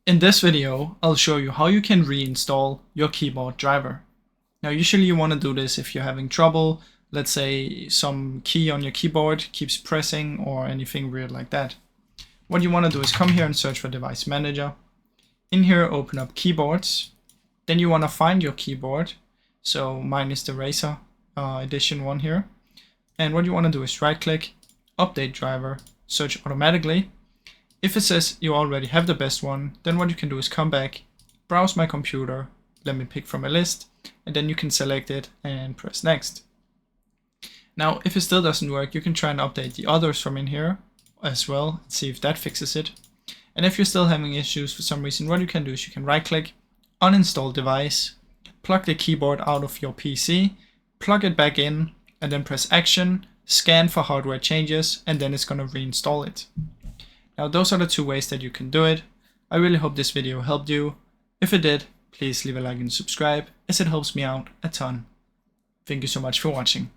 In this video, I'll show you how you can reinstall your keyboard driver. Now, usually you want to do this if you're having trouble. Let's say some key on your keyboard keeps pressing or anything weird like that. What you want to do is come here and search for Device Manager. In here, open up Keyboards. Then you want to find your keyboard. So mine is the Razer Edition 1 here. And what you want to do is right-click, Update Driver, search automatically. If it says you already have the best one, then what you can do is come back, browse my computer, let me pick from a list, and then you can select it and press next. Now, if it still doesn't work, you can try and update the others from in here as well and see if that fixes it. And if you're still having issues for some reason, what you can do is you can right click, uninstall device, plug the keyboard out of your PC, plug it back in, and then press action, scan for hardware changes, and then it's going to reinstall it. Now, those are the two ways that you can do it. I really hope this video helped you. If it did, please leave a like and subscribe, as it helps me out a ton. Thank you so much for watching.